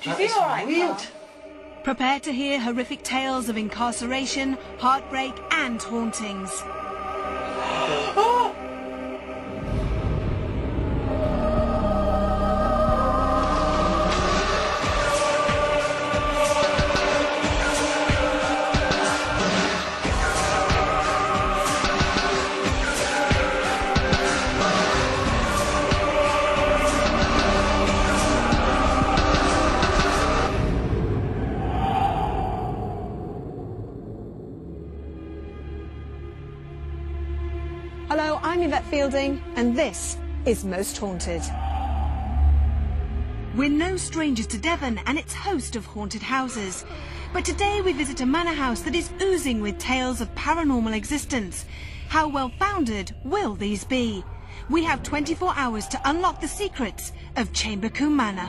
Do you feel all right, Carl? Prepare to hear horrific tales of incarceration, heartbreak and hauntings. Hello, I'm Yvette Fielding, and this is Most Haunted. We're no strangers to Devon and its host of haunted houses. But today we visit a manor house that is oozing with tales of paranormal existence. How well founded will these be? We have 24 hours to unlock the secrets of Chambercombe Manor.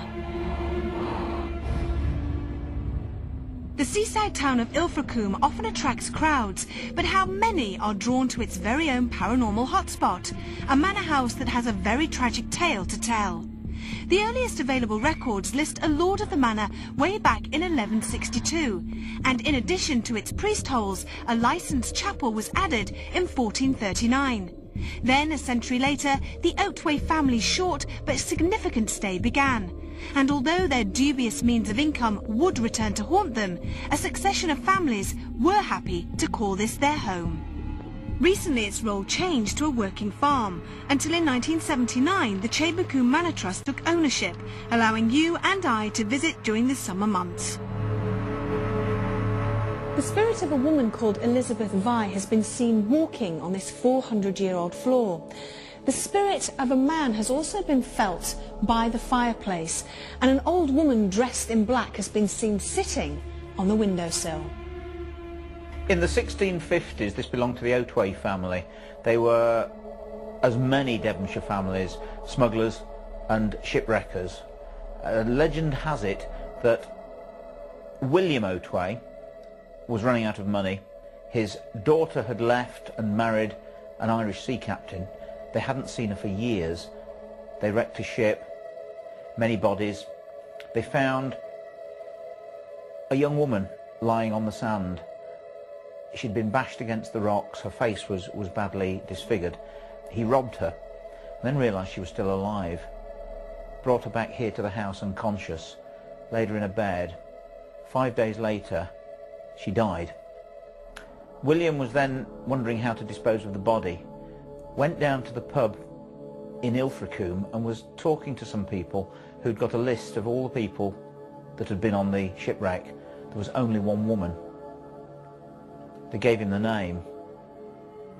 The seaside town of Ilfracombe often attracts crowds, but how many are drawn to its very own paranormal hotspot, a manor house that has a very tragic tale to tell? The earliest available records list a lord of the manor way back in 1162, and in addition to its priest holes, a licensed chapel was added in 1439. Then, a century later, the Oatway family's short but significant stay began. And although their dubious means of income would return to haunt them, a succession of families were happy to call this their home. Recently its role changed to a working farm, until in 1979 the Chambercombe Manor Trust took ownership, allowing you and I to visit during the summer months. The spirit of a woman called Elizabeth Vi has been seen walking on this 400-year-old floor. The spirit of a man has also been felt by the fireplace, and an old woman dressed in black has been seen sitting on the windowsill. In the 1650s, this belonged to the Oatway family. They were, as many Devonshire families, smugglers and shipwreckers. Legend has it that William Oatway was running out of money. His daughter had left and married an Irish sea captain. They hadn't seen her for years. They wrecked a ship, many bodies. They found a young woman lying on the sand. She'd been bashed against the rocks, her face was badly disfigured. He robbed her, then realised she was still alive. Brought her back here to the house unconscious, laid her in a bed. 5 days later, she died. William was then wondering how to dispose of the body. Went down to the pub in Ilfracombe and was talking to some people who'd got a list of all the people that had been on the shipwreck. There was only one woman. They gave him the name,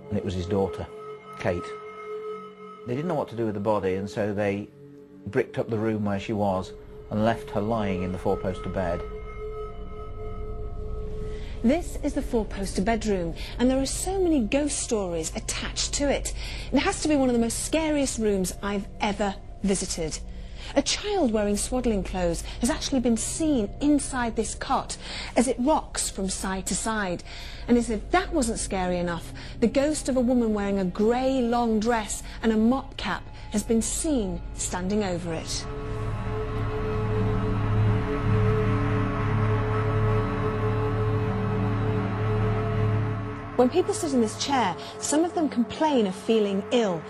and it was his daughter, Kate. They didn't know what to do with the body, and so they bricked up the room where she was and left her lying in the four-poster bed. This is the four-poster bedroom, and there are so many ghost stories attached to it. It has to be one of the most scariest rooms I've ever visited. A child wearing swaddling clothes has actually been seen inside this cot as it rocks from side to side. And as if that wasn't scary enough, the ghost of a woman wearing a grey long dress and a mop cap has been seen standing over it. When people sit in this chair, some of them complain of feeling ill.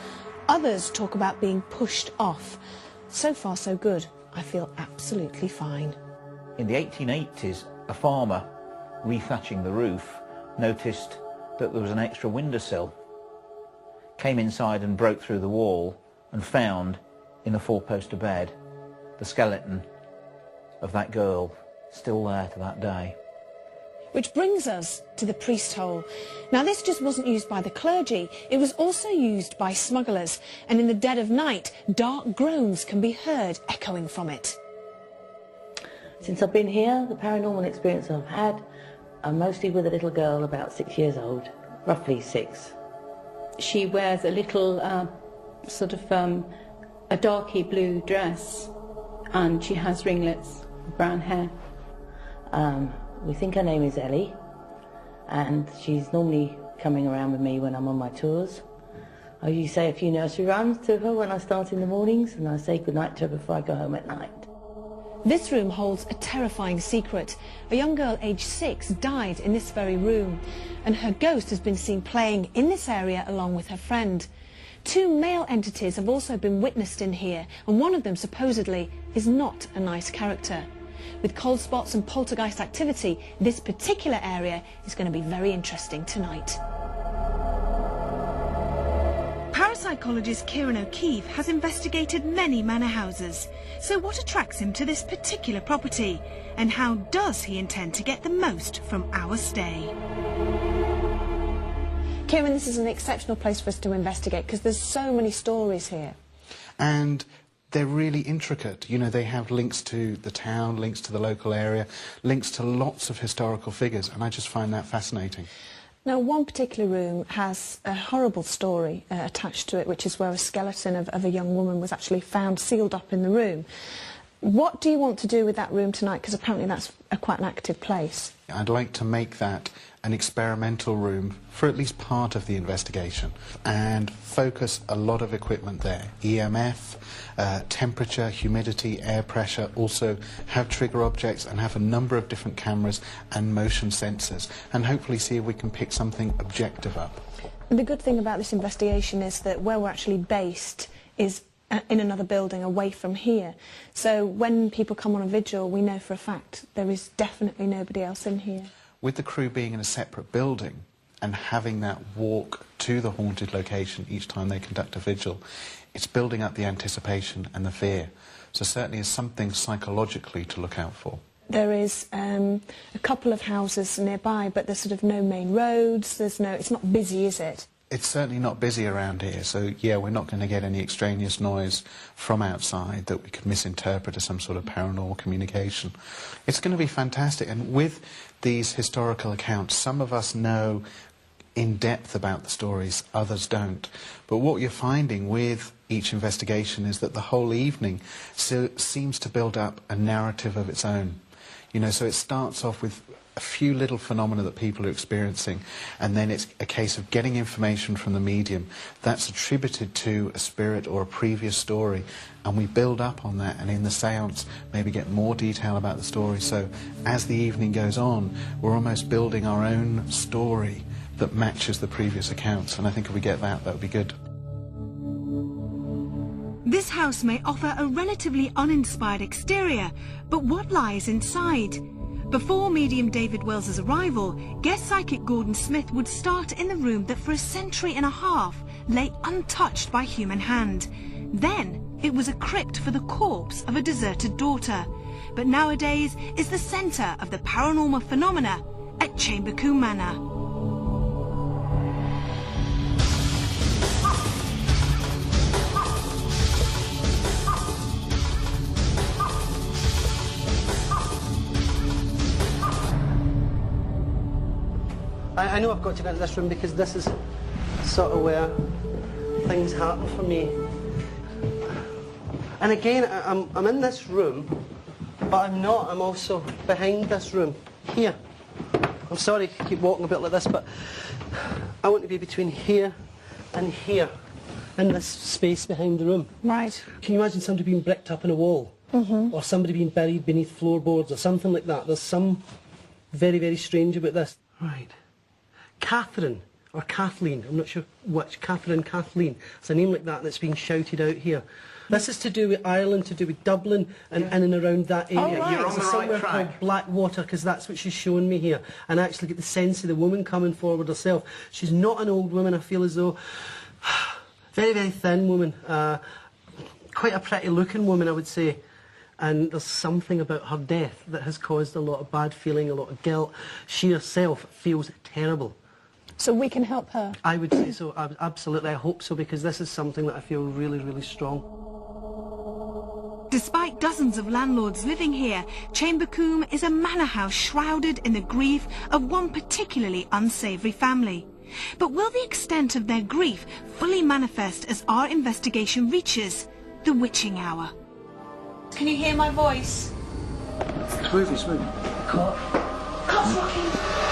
Others talk about being pushed off. So far, so good. I feel absolutely fine. In the 1880s, a farmer rethatching the roof noticed that there was an extra windowsill. Came inside and broke through the wall and found in a four-poster bed the skeleton of that girl, still there to that day. Which brings us to the priest hole. Now this just wasn't used by the clergy, it was also used by smugglers, and in the dead of night, dark groans can be heard echoing from it. Since I've been here, the paranormal experience I've had are mostly with a little girl about 6 years old, roughly 6. She wears a little a darky blue dress, and she has ringlets, brown hair. We think her name is Ellie, and she's normally coming around with me when I'm on my tours. I usually say a few nursery rhymes to her when I start in the mornings, and I say goodnight to her before I go home at night. This room holds a terrifying secret. A young girl aged 6 died in this very room, and her ghost has been seen playing in this area along with her friend. 2 male entities have also been witnessed in here, and one of them supposedly is not a nice character. With cold spots and poltergeist activity, this particular area is going to be very interesting tonight. Parapsychologist Kieran O'Keefe has investigated many manor houses. So what attracts him to this particular property? And how does he intend to get the most from our stay? Kieran, this is an exceptional place for us to investigate because there's so many stories here. And they're really intricate. You know, they have links to the town, links to the local area, links to lots of historical figures, and I just find that fascinating. Now, one particular room has a horrible story attached to it, which is where a skeleton of a young woman was actually found sealed up in the room. What do you want to do with that room tonight? Because apparently that's quite an active place. I'd like to make that an experimental room for at least part of the investigation and focus a lot of equipment there. EMF, temperature, humidity, air pressure, also have trigger objects and have a number of different cameras and motion sensors, and hopefully see if we can pick something objective up. The good thing about this investigation is that where we're actually based is in another building away from here. So when people come on a vigil, we know for a fact there is definitely nobody else in here. With the crew being in a separate building and having that walk to the haunted location each time they conduct a vigil, it's building up the anticipation and the fear. So certainly is something psychologically to look out for. There is a couple of houses nearby, but there's sort of no main roads, it's not busy, is it? It's certainly not busy around here, so yeah, we're not going to get any extraneous noise from outside that we could misinterpret as some sort of paranormal communication. It's going to be fantastic, and with these historical accounts, some of us know in depth about the stories, others don't. But what you're finding with each investigation is that the whole evening seems to build up a narrative of its own. You know, so it starts off with a few little phenomena that people are experiencing, and then it's a case of getting information from the medium that's attributed to a spirit or a previous story, and we build up on that, and in the seance maybe get more detail about the story. So as the evening goes on, we're almost building our own story that matches the previous accounts, and I think if we get that, that would be good. This house may offer a relatively uninspired exterior, but what lies inside? Before medium David Wells's arrival, guest psychic Gordon Smith would start in the room that for a century and a half lay untouched by human hand. Then it was a crypt for the corpse of a deserted daughter, but nowadays is the centre of the paranormal phenomena at Chambercombe Manor. I know I've got to get into this room because this is sort of where things happen for me. And again, I'm in this room, but I'm not. I'm also behind this room, here. I'm sorry to keep walking a bit like this, but I want to be between here and here, in this space behind the room. Right. Can you imagine somebody being bricked up in a wall? Mm-hmm. Or somebody being buried beneath floorboards or something like that? There's some very, very strange about this. Right. Catherine, or Kathleen, I'm not sure which, Catherine, Kathleen. It's a name like that that's being shouted out here. This is to do with Ireland, to do with Dublin, and in and around that area. Oh, right. You're on the right somewhere track. called Blackwater, because that's what she's showing me here. And I actually get the sense of the woman coming forward herself. She's not an old woman, I feel as though. Very, very thin woman. Quite a pretty looking woman, I would say. And there's something about her death that has caused a lot of bad feeling, a lot of guilt. She herself feels terrible. So we can help her? I would say so, absolutely. I hope so, because this is something that I feel really, really strong. Despite dozens of landlords living here, Chambercombe is a manor house shrouded in the grief of one particularly unsavoury family. But will the extent of their grief fully manifest as our investigation reaches the witching hour? Can you hear my voice? It's moving, it's moving. Cops rocking.